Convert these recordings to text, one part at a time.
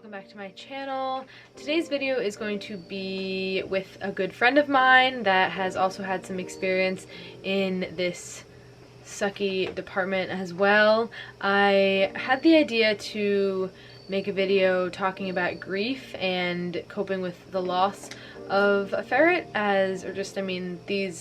welcome back to my channel. Today's video is going to be with a good friend of mine that has also had some experience in this sucky department as well. I had the idea to make a video talking about grief and coping with the loss of a ferret, a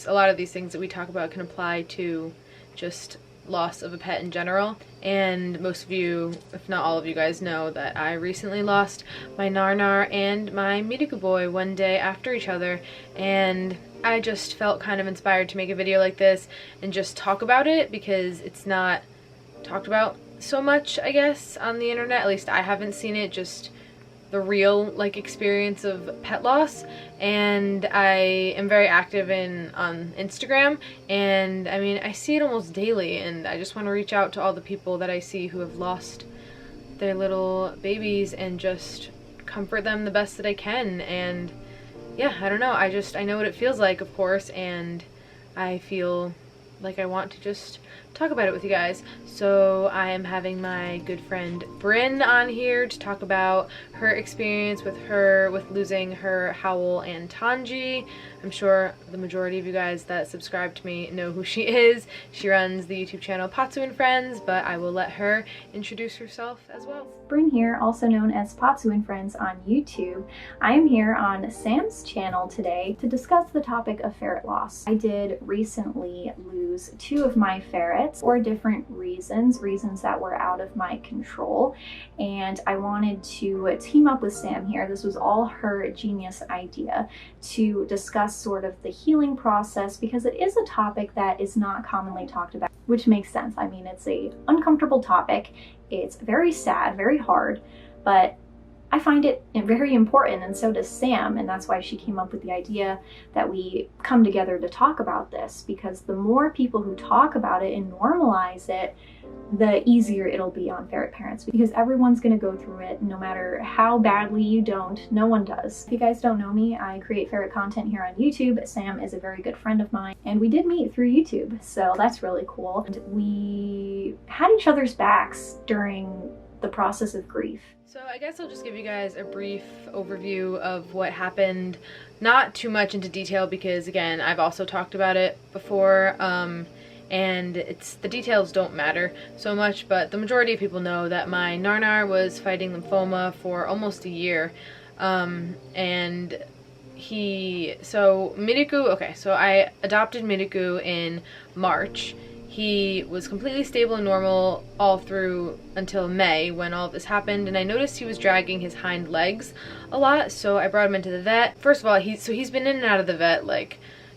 lot of these things that we talk about can apply to just loss of a pet in general. And most of you, if not all of you guys, know that I recently lost my Narnar and my Miriku boy one day after each other, and I just felt kind of inspired to make a video like this and just talk about it because it's not talked about so much, I guess, on the internet. At least I haven't seen it, just the real experience of pet loss. And I am very active on Instagram, and I mean, I see it almost daily, and I just want to reach out to all the people that I see who have lost their little babies and just comfort them the best that I can. And yeah, I don't know, I know what it feels like, of course, and I feel like I want to just talk about it with you guys. So I am having my good friend Bryn on here to talk about her experience with losing her Howl and Tanji. I'm sure the majority of you guys that subscribe to me know who she is. She runs the YouTube channel Pazuandfriends, but I will let her introduce herself as well. Bryn here, also known as Pazuandfriends on YouTube. I am here on Sam's channel today to discuss the topic of ferret loss. I did recently lose 2 of my ferrets for different reasons that were out of my control, and I wanted to team up with Sam here. This was all her genius idea to discuss sort of the healing process, because it is a topic that is not commonly talked about, which makes sense. I mean, it's an uncomfortable topic. It's very sad, very hard, but I find it very important, and so does Sam, and that's why she came up with the idea that we come together to talk about this, because the more people who talk about it and normalize it, the easier it'll be on ferret parents, because everyone's going to go through it no matter how badly you don't. No one does. If you guys don't know me, I create ferret content here on YouTube. Sam is a very good friend of mine, and we did meet through YouTube, so that's really cool. And we had each other's backs during the process of grief. So I guess I'll just give you guys a brief overview of what happened, not too much into detail because, again, I've also talked about it before, and the details don't matter so much, but the majority of people know that my Narnar was fighting lymphoma for almost a year, so I adopted Miriku in March. He was completely stable and normal all through until May, when all of this happened, and I noticed he was dragging his hind legs a lot, so I brought him into the vet. First of all, he's been in and out of the vet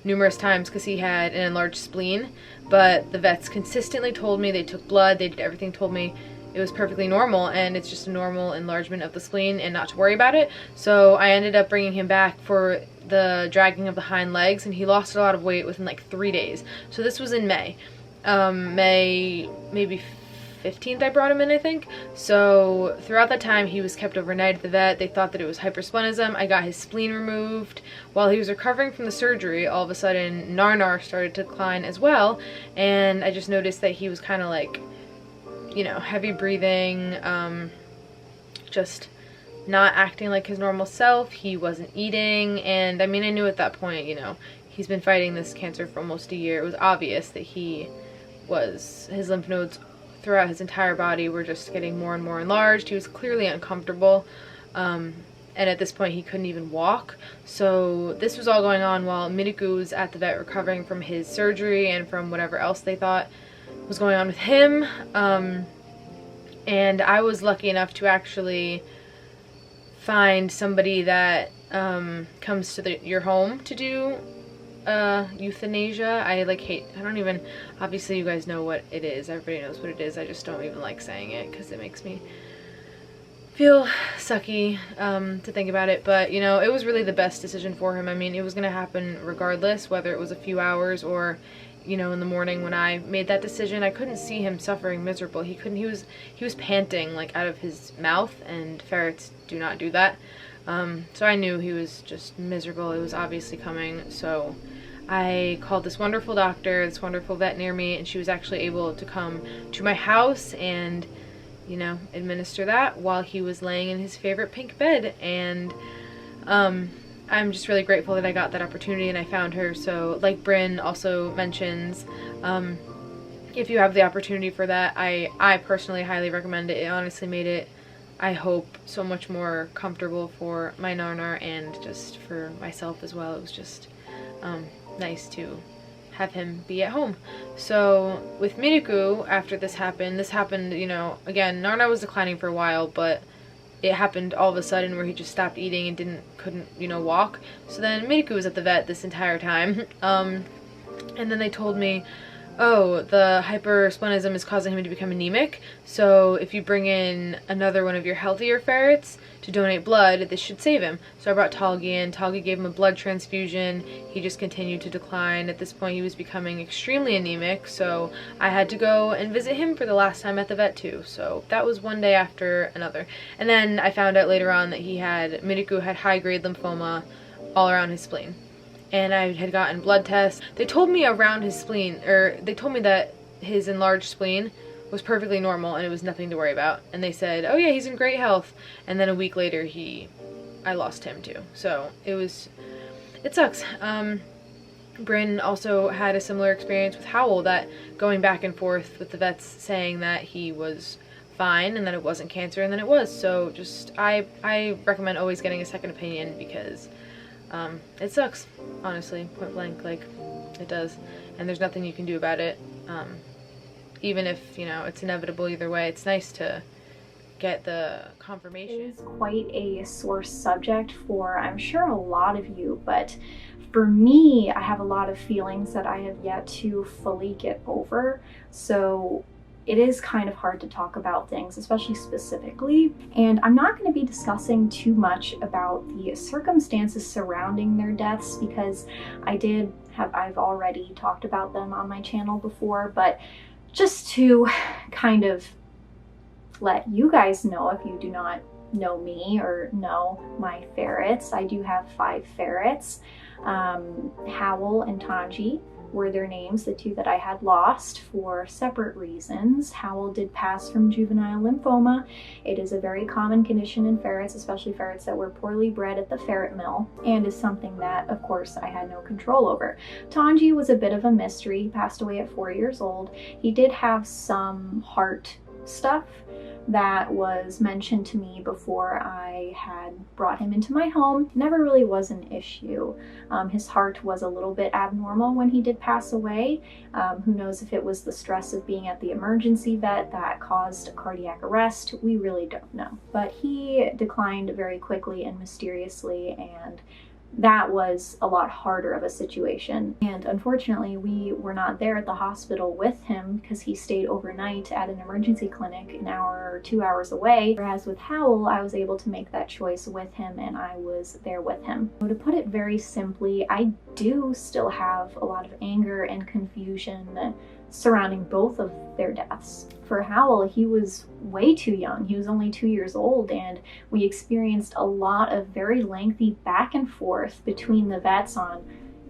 numerous times because he had an enlarged spleen, but the vets consistently told me, they took blood, they did everything, told me it was perfectly normal and it's just a normal enlargement of the spleen and not to worry about it. So I ended up bringing him back for the dragging of the hind legs, and he lost a lot of weight within 3 days. So this was in May. May maybe 15th I brought him in, I think. So throughout that time he was kept overnight at the vet. They thought that it was hypersplenism. I got his spleen removed. While he was recovering from the surgery, all of a sudden Narnar started to decline as well, and I just noticed that he was kind of heavy breathing, just not acting like his normal self. He wasn't eating, and I mean, I knew at that point, he's been fighting this cancer for almost a year. It was obvious that his lymph nodes throughout his entire body were just getting more and more enlarged. He was clearly uncomfortable, and at this point he couldn't even walk. So this was all going on while Miriku was at the vet recovering from his surgery and from whatever else they thought was going on with him. And I was lucky enough to actually find somebody that comes to your home to do euthanasia. Obviously you guys know what it is, everybody knows what it is, I just don't even like saying it because it makes me feel sucky to think about it, but it was really the best decision for him. I mean, it was gonna happen regardless, whether it was a few hours or in the morning. When I made that decision, I couldn't see him suffering miserable. He was panting out of his mouth, and ferrets do not do that. So I knew he was just miserable. It was obviously coming, so I called this wonderful doctor, this wonderful vet near me, and she was actually able to come to my house and you know, administer that while he was laying in his favorite pink bed. And I'm just really grateful that I got that opportunity and I found her. So like Bryn also mentions, if you have the opportunity for that, I personally highly recommend it. It honestly made it, I hope, so much more comfortable for my Narnar and just for myself as well. It was just nice to have him be at home. So with Miniku, after this happened, you know, again, Narnar was declining for a while, but it happened all of a sudden where he just stopped eating and couldn't, you know, walk. So then Miniku was at the vet this entire time. And then they told me, oh, the hypersplenism is causing him to become anemic, so if you bring in another one of your healthier ferrets to donate blood, this should save him. So I brought Talgi in. Talgi gave him a blood transfusion. He just continued to decline. At this point, he was becoming extremely anemic, so I had to go and visit him for the last time at the vet too. So that was one day after another. And then I found out later on that Miniku had high-grade lymphoma all around his spleen. And I had gotten blood tests. They told me around his spleen, or they told me that his enlarged spleen was perfectly normal and it was nothing to worry about. And they said, oh yeah, he's in great health. And then a week later, I lost him too. So it sucks. Bryn also had a similar experience with Howl, that going back and forth with the vets saying that he was fine and that it wasn't cancer, and then it was. So just, I recommend always getting a second opinion, because it sucks, honestly, point blank, like, it does, and there's nothing you can do about it. Even if, you know, it's inevitable either way, it's nice to get the confirmation. It is quite a sore subject for, I'm sure, a lot of you, but for me, I have a lot of feelings that I have yet to fully get over, so it is kind of hard to talk about things, especially specifically. And I'm not going to be discussing too much about the circumstances surrounding their deaths, because I've already talked about them on my channel before, but just to kind of let you guys know, if you do not know me or know my ferrets, I do have 5 ferrets. Howl and Tanji were their names, the 2 that I had lost for separate reasons. Howl did pass from juvenile lymphoma. It is a very common condition in ferrets, especially ferrets that were poorly bred at the ferret mill, and is something that, of course, I had no control over. Tanji was a bit of a mystery. He passed away at 4 years old. He did have some heart stuff that was mentioned to me before I had brought him into my home. Never really was an issue. His heart was a little bit abnormal when he did pass away. Who knows if it was the stress of being at the emergency vet that caused cardiac arrest? We really don't know. But he declined very quickly and mysteriously, and that was a lot harder of a situation. And unfortunately, we were not there at the hospital with him because he stayed overnight at an emergency clinic an hour or 2 hours away. Whereas with Howl, I was able to make that choice with him, and I was there with him. So to put it very simply, I do still have a lot of anger and confusion surrounding both of their deaths. For Howl, he was way too young. He was only 2 years old, and we experienced a lot of very lengthy back and forth between the vets on,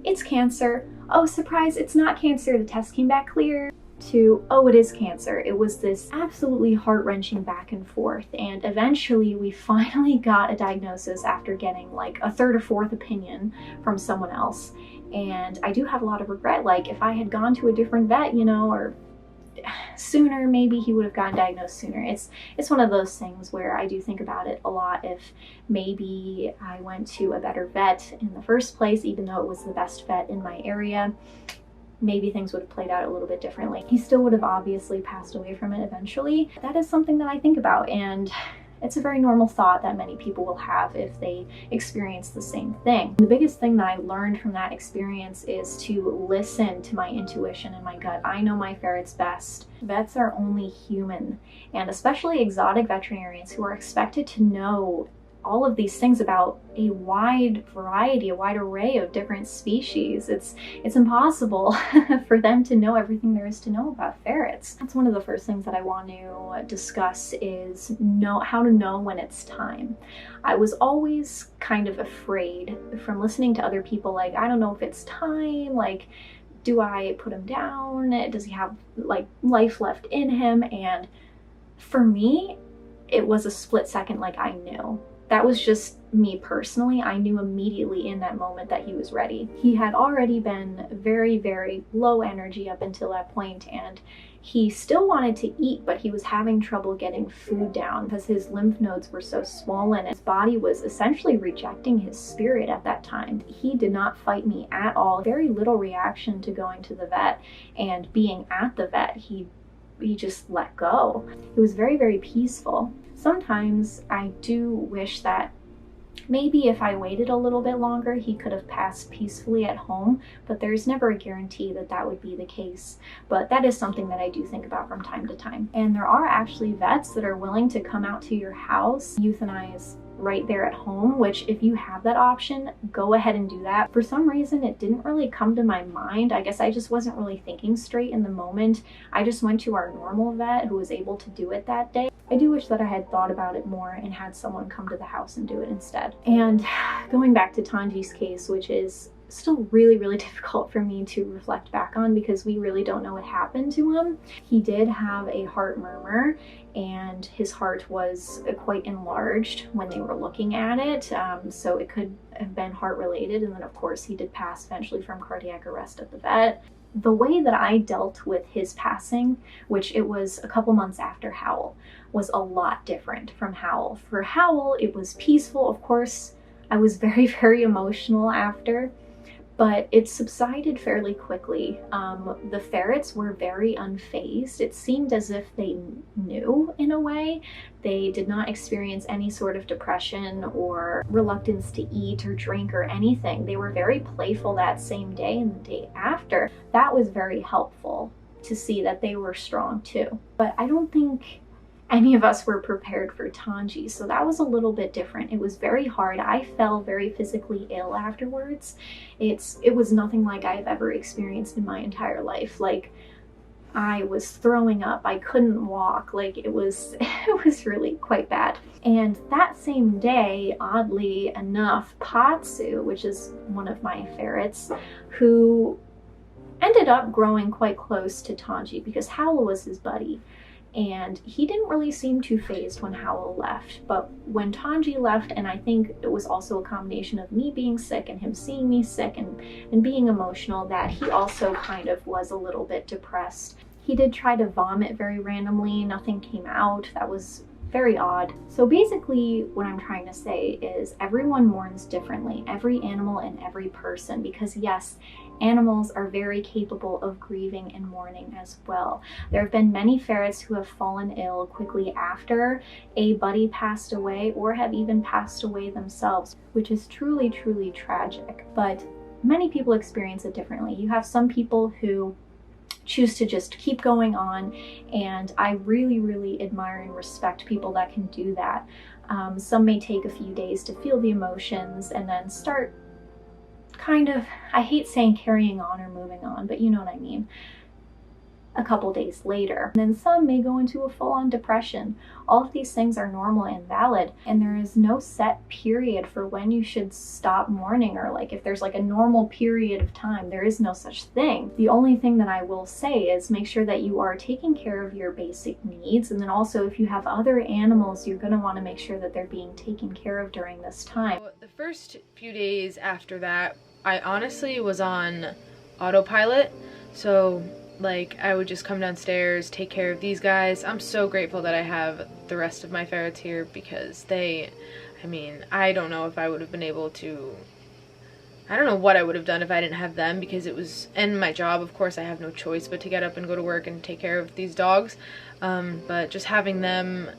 it's cancer, oh surprise, it's not cancer, the test came back clear, to, oh, it is cancer. It was this absolutely heart-wrenching back and forth, and eventually we finally got a diagnosis after getting like a 3rd or 4th opinion from someone else. And I do have a lot of regret. Like, if I had gone to a different vet, you know, or sooner, maybe he would have gotten diagnosed sooner. It's one of those things where I do think about it a lot. If maybe I went to a better vet in the first place, even though it was the best vet in my area, maybe things would have played out a little bit differently. He still would have obviously passed away from it eventually. That is something that I think about, and it's a very normal thought that many people will have if they experience the same thing. The biggest thing that I learned from that experience is to listen to my intuition and my gut. I know my ferrets best. Vets are only human, and especially exotic veterinarians who are expected to know all of these things about a wide variety, a wide array of different species. It's impossible for them to know everything there is to know about ferrets. That's one of the first things that I want to discuss, is how to know when it's time. I was always kind of afraid from listening to other people, like, I don't know if it's time, like, do I put him down? Does he have like life left in him? And For me, it was a split second. Like, I knew. That was just me personally. I knew immediately in that moment that he was ready. He had already been very, very low energy up until that point, and he still wanted to eat, but he was having trouble getting food down because his lymph nodes were so swollen. His body was essentially rejecting his spirit at that time. He did not fight me at all. Very little reaction to going to the vet, and being at the vet, he just let go. It was very, very peaceful. Sometimes I do wish that maybe if I waited a little bit longer, he could have passed peacefully at home, but there's never a guarantee that that would be the case. But that is something that I do think about from time to time. And there are actually vets that are willing to come out to your house, euthanize right there at home, which if you have that option, go ahead and do that. For some reason, it didn't really come to my mind. I guess I just wasn't really thinking straight in the moment. I just went to our normal vet who was able to do it that day. I do wish that I had thought about it more and had someone come to the house and do it instead. And going back to Tanji's case, which is still really, really difficult for me to reflect back on because we really don't know what happened to him. He did have a heart murmur, and his heart was quite enlarged when they were looking at it, so it could have been heart related. And then of course he did pass eventually from cardiac arrest at the vet. The way that I dealt with his passing, which it was a couple months after Howl, was a lot different from Howl. For Howl, it was peaceful. Of course, I was very, very emotional after, but it subsided fairly quickly. The ferrets were very unfazed. It seemed as if they knew in a way. They did not experience any sort of depression or reluctance to eat or drink or anything. They were very playful that same day and the day after. That was very helpful to see that they were strong too. But I don't think any of us were prepared for Tanji, so that was a little bit different. It was very hard. I fell very physically ill afterwards. It was nothing like I've ever experienced in my entire life. Like, I was throwing up, I couldn't walk, like it was really quite bad. And that same day, oddly enough, Patsu, which is one of my ferrets, who ended up growing quite close to Tanji because Howl was his buddy. And he didn't really seem too fazed when Howl left. But when Tanji left, and I think it was also a combination of me being sick and him seeing me sick and being emotional, that he also kind of was a little bit depressed. He did try to vomit very randomly. Nothing came out. That was very odd. So basically what I'm trying to say is everyone mourns differently, every animal and every person, because yes, animals are very capable of grieving and mourning as well. There have been many ferrets who have fallen ill quickly after a buddy passed away or have even passed away themselves, which is truly, truly tragic. But many people experience it differently. You have some people who choose to just keep going on, and I really, really admire and respect people that can do that. Some may take a few days to feel the emotions and then start kind of, I hate saying carrying on or moving on, but you know what I mean, a couple days later. And then some may go into a full-on depression. All of these things are normal and valid, and there is no set period for when you should stop mourning, or like if there's like a normal period of time. There is no such thing. The only thing that I will say is make sure that you are taking care of your basic needs, and then also if you have other animals, you're going to want to make sure that they're being taken care of during this time. The first few days after that, I honestly was on autopilot, so like I would just come downstairs, take care of these guys. I'm so grateful that I have the rest of my ferrets here because they, I mean, I don't know if I would have been able to, I don't know what I would have done if I didn't have them, because it was, and my job, of course, I have no choice but to get up and go to work and take care of these dogs. But just having them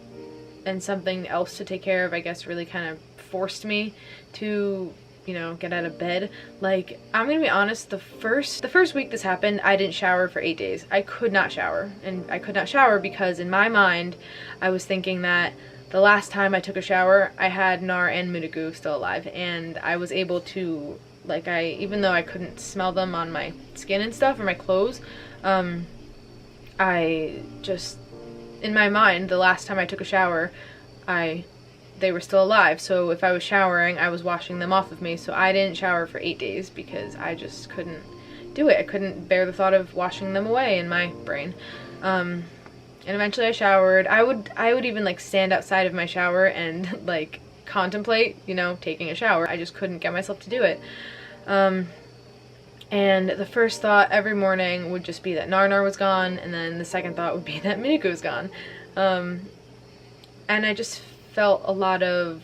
and something else to take care of, I guess, really kind of forced me to, you know, get out of bed. Like, I'm gonna be honest, the first week this happened, I didn't shower for 8 days. I could not shower, and I could not shower because in my mind I was thinking that the last time I took a shower I had Nar and Mudagu still alive, and I was able to, like, even though I couldn't smell them on my skin and stuff or my clothes, I just, in my mind, the last time I took a shower they were still alive, so if I was showering, I was washing them off of me. So I didn't shower for 8 days because I just couldn't do it. I couldn't bear the thought of washing them away in my brain. And And eventually I showered. I would even like stand outside of my shower and like contemplate, you know, taking a shower. I just couldn't get myself to do it. And the first thought every morning would just be that Narnar was gone, and then the second thought would be that Miniko was gone. And I just felt a lot of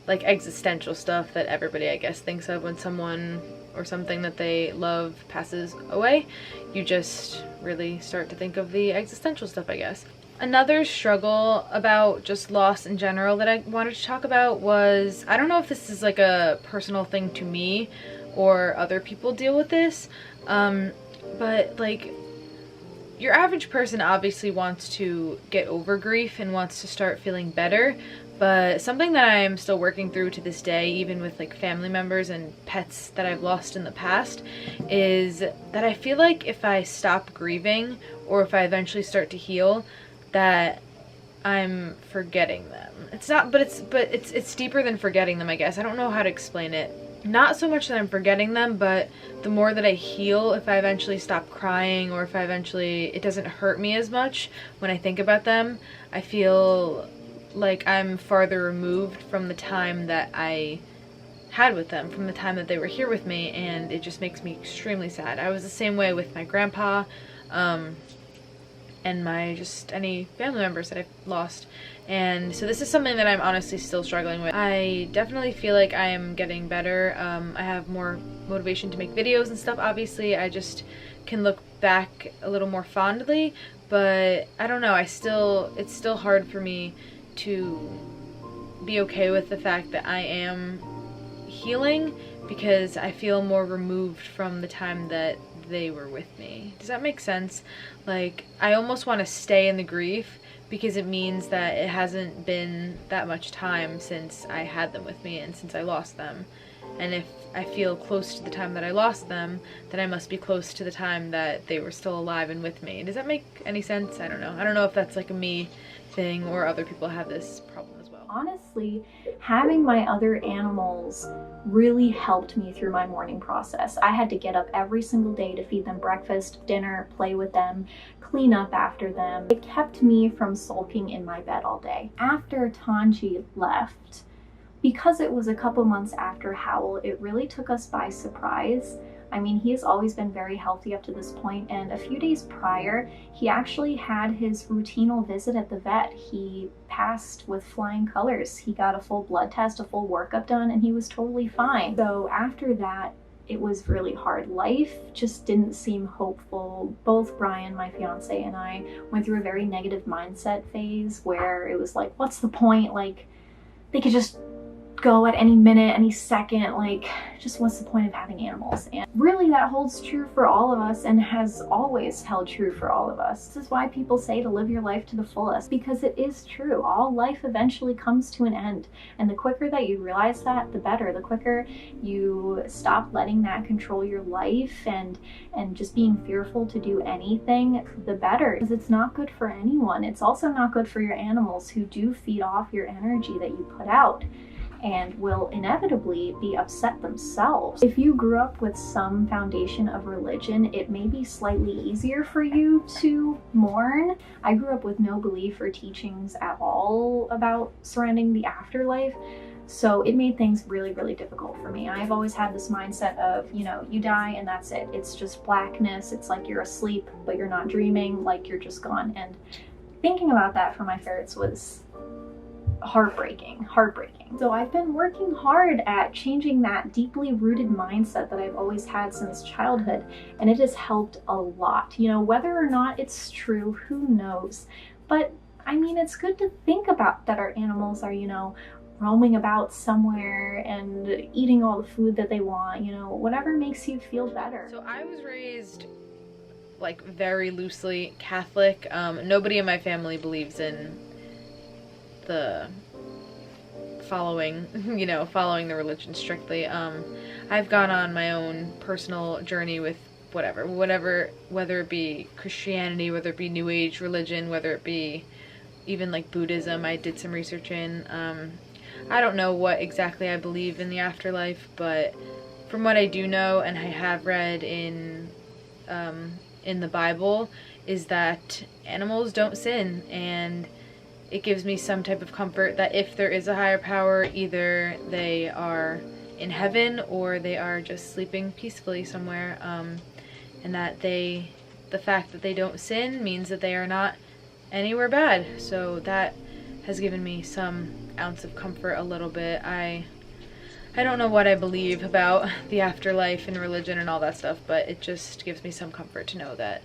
like existential stuff that everybody, I guess, thinks of when someone or something that they love passes away. You just really start to think of the existential stuff, I guess. Another struggle about just loss in general that I wanted to talk about was, I don't know if this is like a personal thing to me or other people deal with this, but like your average person obviously wants to get over grief and wants to start feeling better, but something that I am still working through to this day, even with like family members and pets that I've lost in the past, is that I feel like if I stop grieving or if I eventually start to heal, that I'm forgetting them. It's not, but it's deeper than forgetting them, I guess. I don't know how to explain it. Not so much that I'm forgetting them, but the more that I heal, if I eventually stop crying or if I eventually, it doesn't hurt me as much when I think about them, I feel like I'm farther removed from the time that I had with them, from the time that they were here with me, and it just makes me extremely sad. I was the same way with my grandpa, and my just any family members that I've lost. And so this is something that I'm honestly still struggling with. I definitely feel like I am getting better. I have more motivation to make videos and stuff. Obviously, I just can look back a little more fondly, but I don't know, it's still hard for me to be okay with the fact that I am healing, because I feel more removed from the time that they were with me. Does that make sense? Like, I almost want to stay in the grief because it means that it hasn't been that much time since I had them with me and since I lost them. And if I feel close to the time that I lost them, then I must be close to the time that they were still alive and with me. Does that make any sense? I don't know. I don't know if that's like a me thing or other people have this problem as well. Honestly, having my other animals really helped me through my mourning process. I had to get up every single day to feed them breakfast, dinner, play with them, clean up after them. It kept me from sulking in my bed all day. After Tanji left, because it was a couple months after Howl, it really took us by surprise. I mean, he has always been very healthy up to this point, and a few days prior, he actually had his routinal visit at the vet. He passed with flying colors. He got a full blood test, a full workup done, and he was totally fine. So after that, it was really hard. Life just didn't seem hopeful. Both Brian, my fiance, and I went through a very negative mindset phase where it was like, what's the point? Like, they could just go at any minute, any second, like, just what's the point of having animals? And really that holds true for all of us and has always held true for all of us. This is why people say to live your life to the fullest, because it is true. All life eventually comes to an end, and the quicker that you realize that, the better. The quicker you stop letting that control your life and just being fearful to do anything, the better, because it's not good for anyone. It's also not good for your animals, who do feed off your energy that you put out and will inevitably be upset themselves. If you grew up with some foundation of religion, it may be slightly easier for you to mourn. I grew up with no belief or teachings at all about surrounding the afterlife, so it made things really, really difficult for me. I've always had this mindset of, you know, you die and that's it. It's just blackness. It's like you're asleep, but you're not dreaming, like you're just gone. And thinking about that for my ferrets was heartbreaking. So I've been working hard at changing that deeply rooted mindset that I've always had since childhood, and it has helped a lot. You know, whether or not it's true, who knows? But I mean, it's good to think about that our animals are, you know, roaming about somewhere and eating all the food that they want, you know, whatever makes you feel better. So I was raised like very loosely Catholic. Nobody in my family believes in the following the religion strictly. I've gone on my own personal journey with whatever, whether it be Christianity, whether it be New Age religion, whether it be even like Buddhism. I did some research in. I don't know what exactly I believe in the afterlife, but from what I do know and I have read in the Bible, is that animals don't sin, and it gives me some type of comfort that if there is a higher power, either they are in heaven or they are just sleeping peacefully somewhere, and that the fact that they don't sin means that they are not anywhere bad. So that has given me some ounce of comfort a little bit. I don't know what I believe about the afterlife and religion and all that stuff, but it just gives me some comfort to know that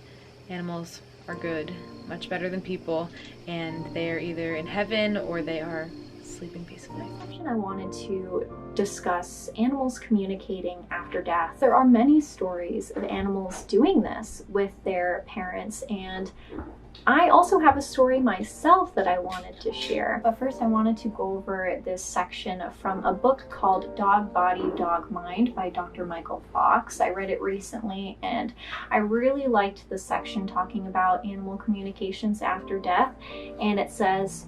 animals are good, much better than people, and they are either in heaven or they are sleeping peacefully. I wanted to discuss animals communicating after death. There are many stories of animals doing this with their parents, and I also have a story myself that I wanted to share. But first I wanted to go over this section from a book called Dog Body, Dog Mind by Dr. Michael Fox. I read it recently and I really liked the section talking about animal communications after death. And it says,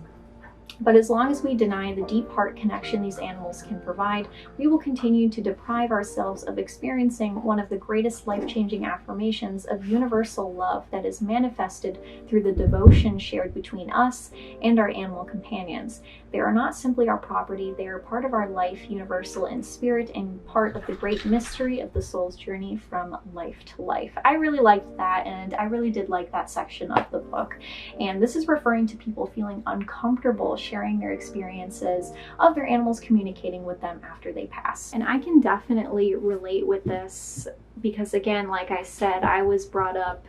"But as long as we deny the deep heart connection these animals can provide, we will continue to deprive ourselves of experiencing one of the greatest life-changing affirmations of universal love that is manifested through the devotion shared between us and our animal companions. They are not simply our property, they are part of our life, universal in spirit, and part of the great mystery of the soul's journey from life to life." I really liked that, and I really did like that section of the book. And this is referring to people feeling uncomfortable sharing their experiences of their animals communicating with them after they pass. And I can definitely relate with this because, again, like I said, I was brought up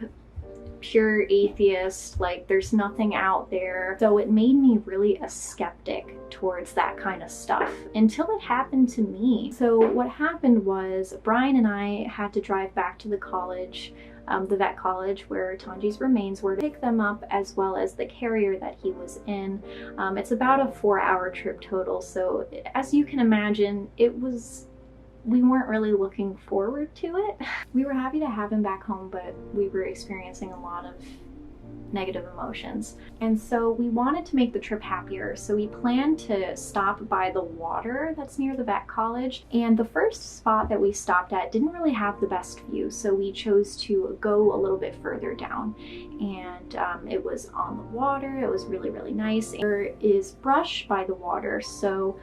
pure atheist, like there's nothing out there. So it made me really a skeptic towards that kind of stuff until it happened to me. So what happened was Bryn and I had to drive back to the college, the vet college where Tanji's remains were, to pick them up, as well as the carrier that he was in. It's about a 4-hour trip total. So as you can imagine, we weren't really looking forward to it. We were happy to have him back home, but we were experiencing a lot of negative emotions. And so we wanted to make the trip happier. So we planned to stop by the water that's near the vet college. And the first spot that we stopped at didn't really have the best view. So we chose to go a little bit further down. And it was on the water. It was really, really nice. There is brush by the water. So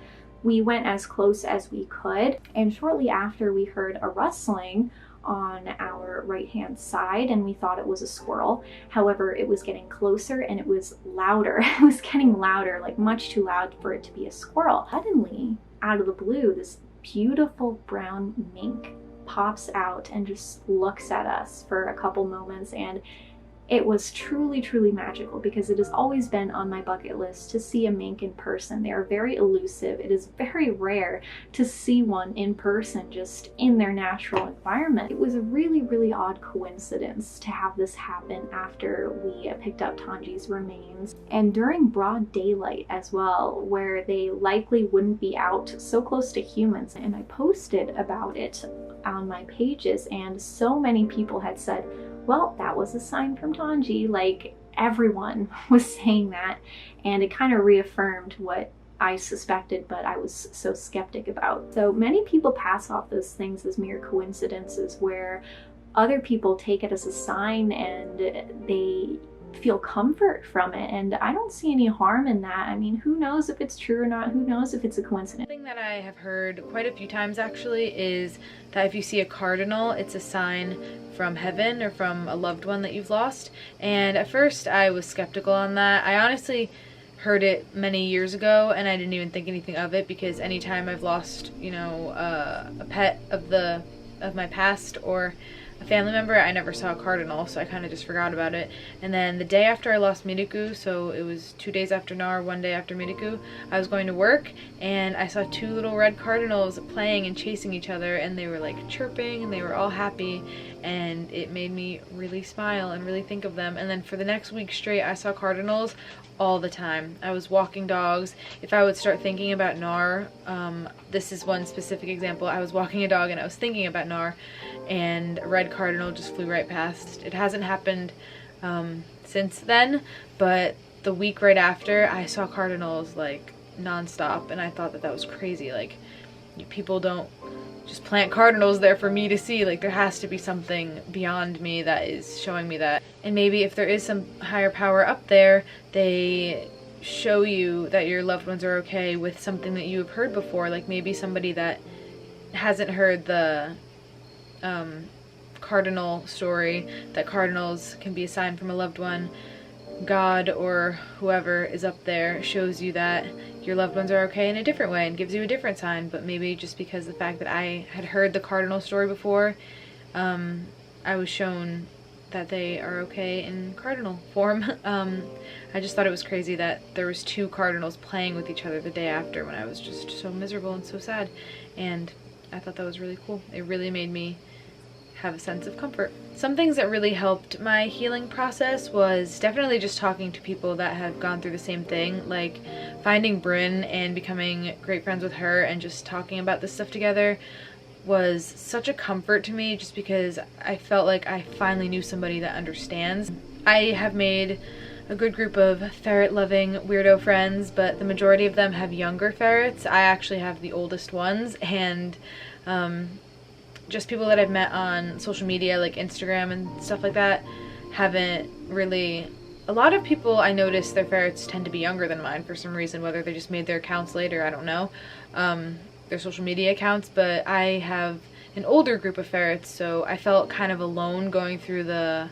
we went as close as we could, and shortly after we heard a rustling on our right-hand side, and we thought it was a squirrel. However, it was getting closer and it was louder. It was getting louder, like much too loud for it to be a squirrel. Suddenly, out of the blue, this beautiful brown mink pops out and just looks at us for a couple moments, and it was truly, truly magical because it has always been on my bucket list to see a mink in person. They are very elusive. It is very rare to see one in person just in their natural environment. It was a really, really odd coincidence to have this happen after we picked up Tanji's remains, and during broad daylight as well, where they likely wouldn't be out so close to humans. And I posted about it on my pages, and so many people had said, well, that was a sign from Tanji. Like, everyone was saying that, and it kind of reaffirmed what I suspected, but I was so skeptic about. So many people pass off those things as mere coincidences, where other people take it as a sign and they feel comfort from it, and I don't see any harm in that. I mean, who knows if it's true or not? Who knows if it's a coincidence? Something that I have heard quite a few times actually is that if you see a cardinal, it's a sign from heaven or from a loved one that you've lost. And at first I was skeptical on that. I honestly heard it many years ago and I didn't even think anything of it, because anytime I've lost, you know, a pet of my past or a family member, I never saw a cardinal, so I kind of just forgot about it. And then the day after I lost Miruku, so it was 2 days after Nar, 1 day after Miruku, I was going to work and I saw 2 little red cardinals playing and chasing each other, and they were like chirping and they were all happy, and it made me really smile and really think of them. And then for the next week straight, I saw cardinals all the time. I was walking dogs. If I would start thinking about Nar, this is one specific example. I was walking a dog and I was thinking about Nar, and a red cardinal just flew right past. It hasn't happened since then, but the week right after, I saw cardinals like non-stop, and I thought that that was crazy. Like, people don't just plant cardinals there for me to see. Like, there has to be something beyond me that is showing me that. And maybe if there is some higher power up there, they show you that your loved ones are okay with something that you have heard before. Like maybe somebody that hasn't heard the cardinal story, that cardinals can be a sign from a loved one. God or whoever is up there shows you that your loved ones are okay in a different way and gives you a different sign. But maybe just because the fact that I had heard the cardinal story before, I was shown that they are okay in cardinal form. I just thought it was crazy that there was 2 cardinals playing with each other the day after, when I was just so miserable and so sad. And I thought that was really cool. It really made me have a sense of comfort. Some things that really helped my healing process was definitely just talking to people that have gone through the same thing, like finding Bryn and becoming great friends with her and just talking about this stuff together was such a comfort to me, just because I felt like I finally knew somebody that understands. I have made a good group of ferret-loving weirdo friends, but the majority of them have younger ferrets. I actually have the oldest ones, and just people that I've met on social media like Instagram and stuff like that haven't really... A lot of people, I notice, their ferrets tend to be younger than mine for some reason, whether they just made their accounts later, I don't know, their social media accounts, but I have an older group of ferrets, so I felt kind of alone going through the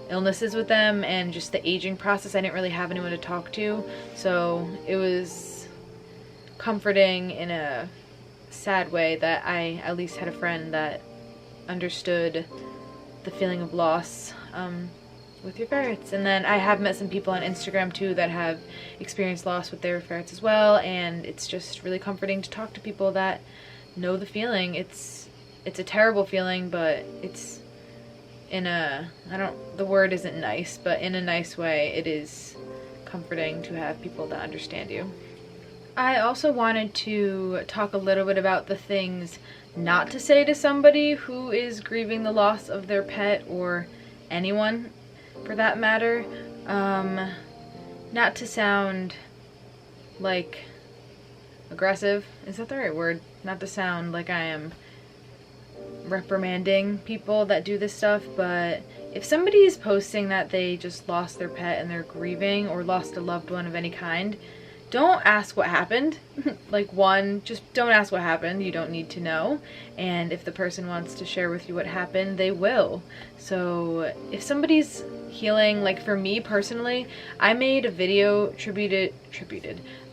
illnesses with them and just the aging process. I didn't really have anyone to talk to, so it was comforting in a sad way that I at least had a friend that understood the feeling of loss with your ferrets. And then I have met some people on Instagram too that have experienced loss with their ferrets as well, and it's just really comforting to talk to people that know the feeling. It's a terrible feeling, but it's in a, the word isn't nice, but in a nice way, it is comforting to have people that understand you. I also wanted to talk a little bit about the things not to say to somebody who is grieving the loss of their pet, or anyone for that matter. Not to sound like aggressive, is that the right word? Not to sound like I am reprimanding people that do this stuff, but if somebody is posting that they just lost their pet and they're grieving, or lost a loved one of any kind, don't ask what happened. Like, one, just don't ask what happened. You don't need to know. And if the person wants to share with you what happened, they will. So if somebody's healing, like for me personally, I made a video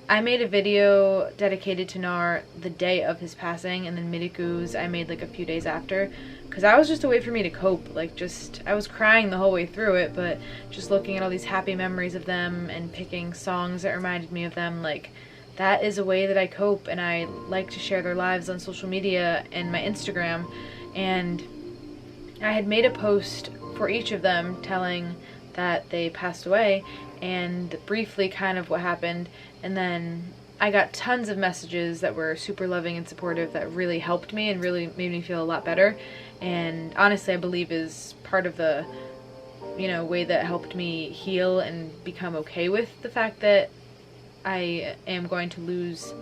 I made a video dedicated to Nar the day of his passing, and then Midiku's I made like a few days after, because that was just a way for me to cope. Like, just, I was crying the whole way through it, but just looking at all these happy memories of them and picking songs that reminded me of them, like, that is a way that I cope. And I like to share their lives on social media and my Instagram, and I had made a post for each of them telling that they passed away and briefly kind of what happened. And then I got tons of messages that were super loving and supportive that really helped me and really made me feel a lot better. And honestly, I believe is part of the, you know, way that helped me heal and become okay with the fact that I am going to lose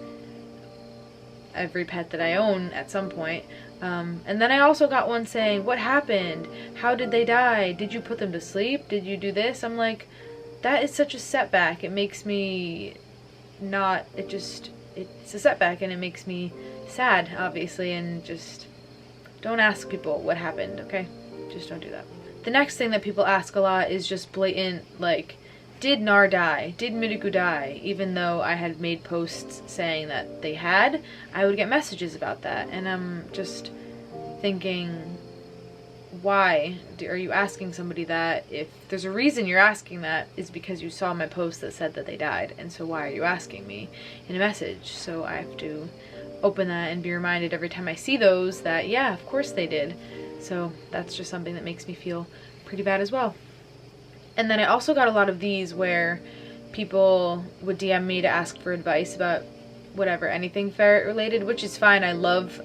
every pet that I own at some point. And then I also got one saying, what happened? How did they die? Did you put them to sleep? Did you do this? I'm like, that is such a setback. It makes me not, it's a setback, and it makes me sad, obviously, and just don't ask people what happened, okay? Just don't do that. The next thing that people ask a lot is just blatant, like, did Nar die? Did Midiku die? Even though I had made posts saying that they had, I would get messages about that, and I'm just thinking, why are you asking somebody that? If there's a reason you're asking that, is because you saw my post that said that they died, and so why are you asking me in a message? So I have to open that and be reminded every time I see those that, yeah, of course they did. So that's just something that makes me feel pretty bad as well. And then I also got a lot of these where people would DM me to ask for advice about whatever, anything ferret related, which is fine. I love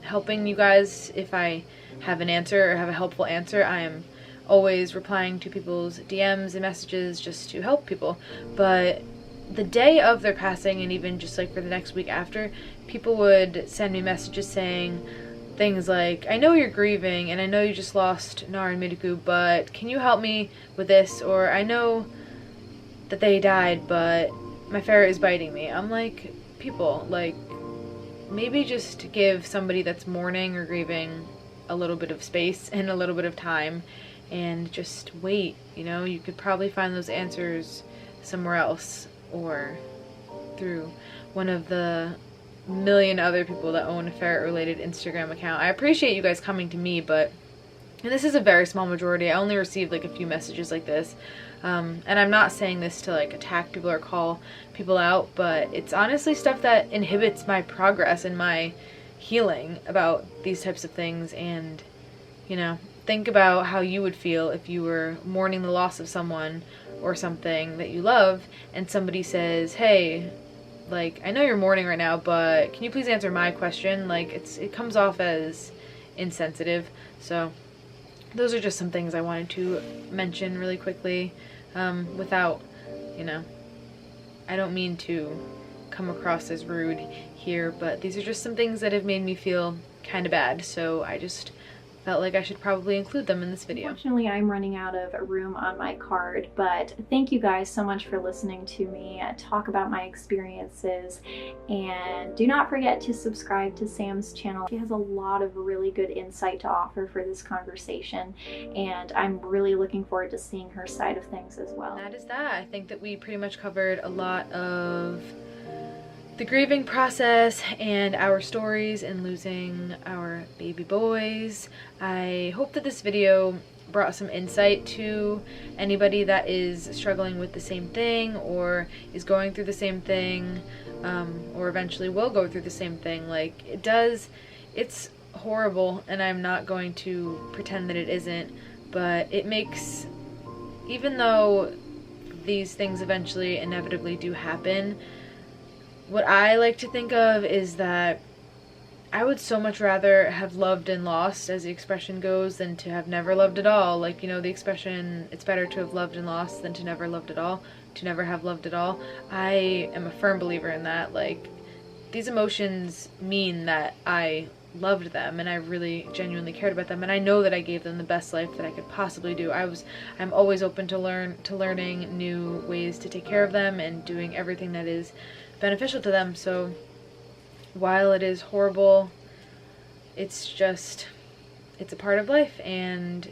helping you guys. If I have an answer or have a helpful answer, I am always replying to people's DMs and messages just to help people. But the day of their passing, and even just like for the next week after, people would send me messages saying things like, I know you're grieving and I know you just lost Nar and Midiku, but can you help me with this? Or I know that they died, but my ferret is biting me. I'm like, people, like, maybe just give somebody that's mourning or grieving a little bit of space and a little bit of time and just wait. You know, you could probably find those answers somewhere else or through one of the million other people that own a ferret related Instagram account. I appreciate you guys coming to me, but and this is a very small majority. I only received like a few messages like this. And I'm not saying this to like attack people or call people out, but it's honestly stuff that inhibits my progress and my healing about these types of things. And, you know, think about how you would feel if you were mourning the loss of someone or something that you love, and somebody says, hey, like, I know you're mourning right now, but can you please answer my question? Like, it comes off as insensitive. So those are just some things I wanted to mention really quickly, without, you know, I don't mean to come across as rude here, but these are just some things that have made me feel kind of bad, so I just felt like I should probably include them in this video. Unfortunately, I'm running out of room on my card, but thank you guys so much for listening to me talk about my experiences, and do not forget to subscribe to Sam's channel. She has a lot of really good insight to offer for this conversation, and I'm really looking forward to seeing her side of things as well. And that is that. I think that we pretty much covered a lot of the grieving process and our stories in losing our baby boys. I hope that this video brought some insight to anybody that is struggling with the same thing or is going through the same thing, or eventually will go through the same thing. Like, it's horrible, and I'm not going to pretend that it isn't, but it makes, even though these things eventually inevitably do happen, what I like to think of is that I would so much rather have loved and lost, as the expression goes, than to have never loved at all. Like, you know, the expression, it's better to have loved and lost than to never loved at all, to never have loved at all. I am a firm believer in that. Like, these emotions mean that I loved them and I really genuinely cared about them, and I know that I gave them the best life that I could possibly do. I'm always open to learning new ways to take care of them and doing everything that is beneficial to them. So while it is horrible, it's a part of life, and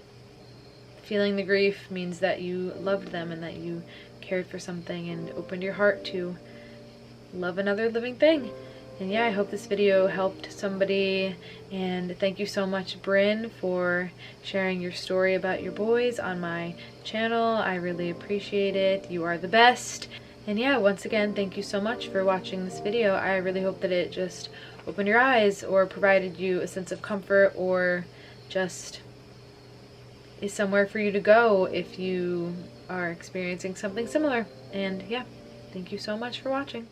feeling the grief means that you loved them and that you cared for something and opened your heart to love another living thing. And yeah, I hope this video helped somebody, and thank you so much, Bryn, for sharing your story about your boys on my channel. I really appreciate it. You are the best. And yeah, once again, thank you so much for watching this video. I really hope that it just opened your eyes or provided you a sense of comfort, or just is somewhere for you to go if you are experiencing something similar. And yeah, thank you so much for watching.